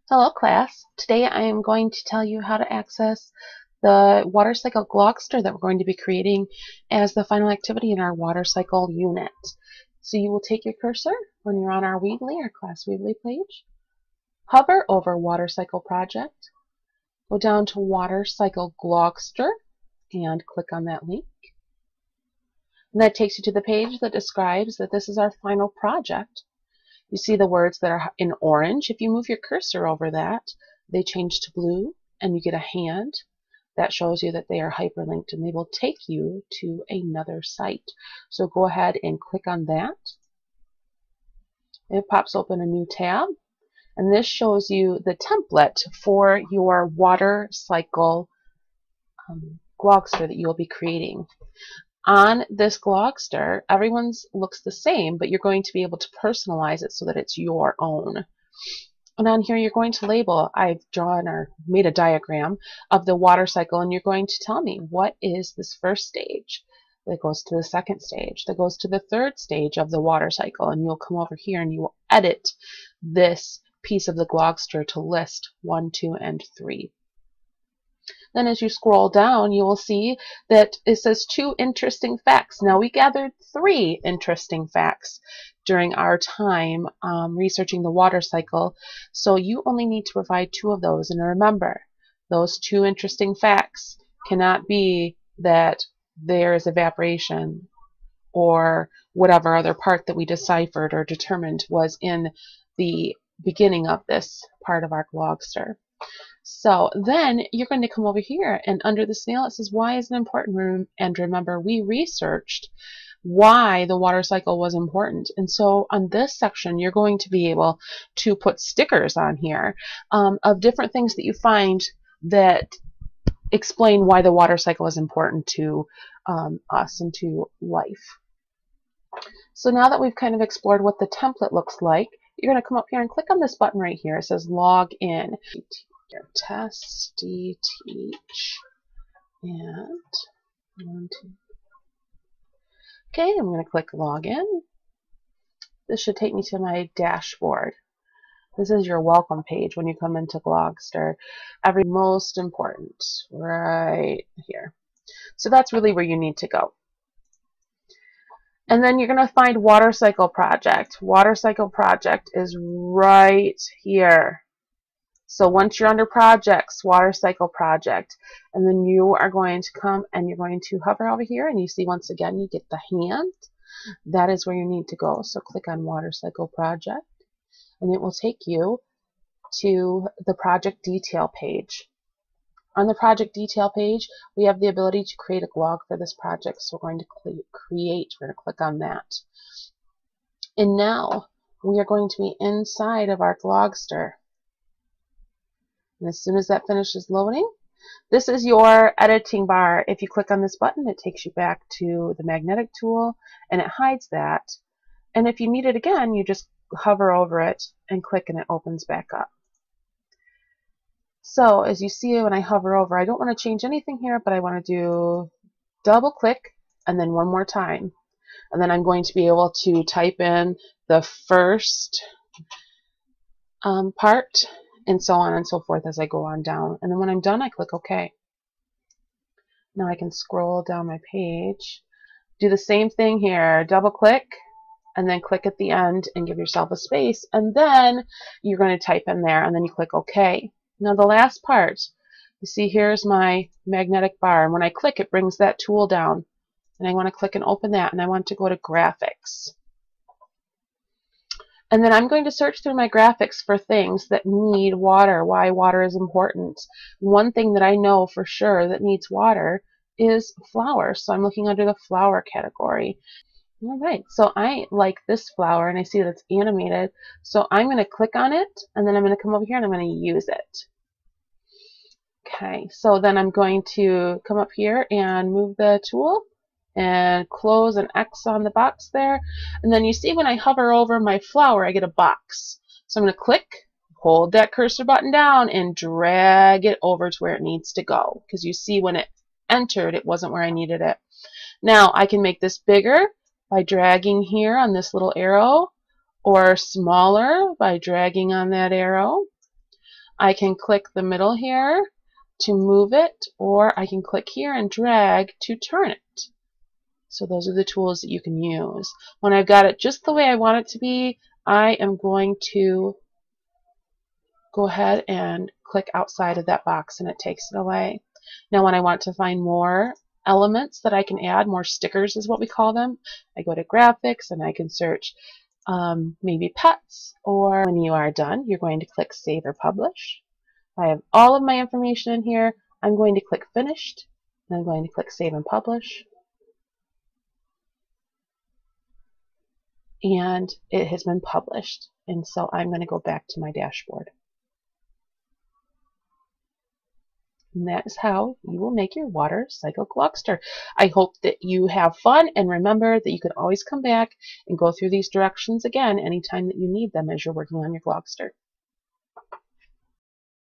Hello class. Today I am going to tell you how to access the Water Cycle Glogster that we're going to be creating as the final activity in our Water Cycle unit. So you will take your cursor when you're on our Weebly, our class Weebly page, hover over Water Cycle Project, go down to Water Cycle Glogster and click on that link. And that takes you to the page that describes that this is our final project. You see the words that are in orange. If you move your cursor over that, they change to blue, and you get a hand. That shows you that they are hyperlinked, and they will take you to another site. So go ahead and click on that. It pops open a new tab, and this shows you the template for your Water Cycle Glogster that you will be creating. On this Glogster, everyone's looks the same, but you're going to be able to personalize it so that it's your own. And on here, you're going to label, I've drawn or made a diagram of the water cycle, and you're going to tell me what is this first stage that goes to the second stage, that goes to the third stage of the water cycle, and you'll come over here and you will edit this piece of the Glogster to list 1, 2, and 3. Then as you scroll down, you will see that it says 2 interesting facts. Now we gathered 3 interesting facts during our time researching the water cycle, so you only need to provide 2 of those. And remember, those 2 interesting facts cannot be that there is evaporation or whatever other part that we deciphered or determined was in the beginning of this part of our Glogster. So then you're going to come over here, and under the snail it says why is it important, and remember we researched why the water cycle was important. And so on this section you're going to be able to put stickers on here of different things that you find that explain why the water cycle is important to us and to life. So now that we've kind of explored what the template looks like, you're going to come up here and click on this button right here. It says log in. Test, teach, and 1, 2. Okay, I'm going to click login. This should take me to my dashboard. This is your welcome page when you come into Glogster. Most important right here. So that's really where you need to go. And then you're going to find Water Cycle Project. Water Cycle Project is right here. So once you're under projects, Water Cycle Project, and then you are going to come and you're going to hover over here, and you see once again you get the hand. That is where you need to go. So click on Water Cycle Project, and it will take you to the project detail page. On the project detail page, we have the ability to create a glog for this project. So we're going to create, we're going to click on that. And now we are going to be inside of our Glogster. And as soon as that finishes loading, this is your editing bar. If you click on this button, it takes you back to the magnetic tool and it hides that. And if you need it again, you just hover over it and click and it opens back up. So as you see when I hover over, I don't want to change anything here, but I want to do double click and then one more time. And then I'm going to be able to type in the first part, and so on and so forth as I go on down. And then when I'm done, I click OK. Now I can scroll down my page, do the same thing here, double click, and then click at the end and give yourself a space, and then you're going to type in there, and then you click OK. Now the last part, you see here's my magnetic bar, and when I click it brings that tool down, and I want to click and open that, and I want to go to graphics. And then I'm going to search through my graphics for things that need water, why water is important. One thing that I know for sure that needs water is flowers. So I'm looking under the flower category. All right, so I like this flower and I see that it's animated. So I'm going to click on it and then I'm going to come over here and I'm going to use it. Okay, so then I'm going to come up here and move the tool and close an X on the box there, and then you see when I hover over my flower I get a box. So I'm going to click, hold that cursor button down and drag it over to where it needs to go, because you see when it entered it wasn't where I needed it. Now I can make this bigger by dragging here on this little arrow, or smaller by dragging on that arrow. I can click the middle here to move it, or I can click here and drag to turn it. So those are the tools that you can use. When I've got it just the way I want it to be, I am going to go ahead and click outside of that box and it takes it away. Now when I want to find more elements that I can add, more stickers is what we call them, I go to graphics and I can search maybe pets, or when you are done you're going to click save or publish. I have all of my information in here. I'm going to click finished and I'm going to click save and publish, and it has been published. And so I'm going to go back to my dashboard. And that is how you will make your Water Cycle Glogster. I hope that you have fun, and remember that you can always come back and go through these directions again anytime that you need them as you're working on your Glogster.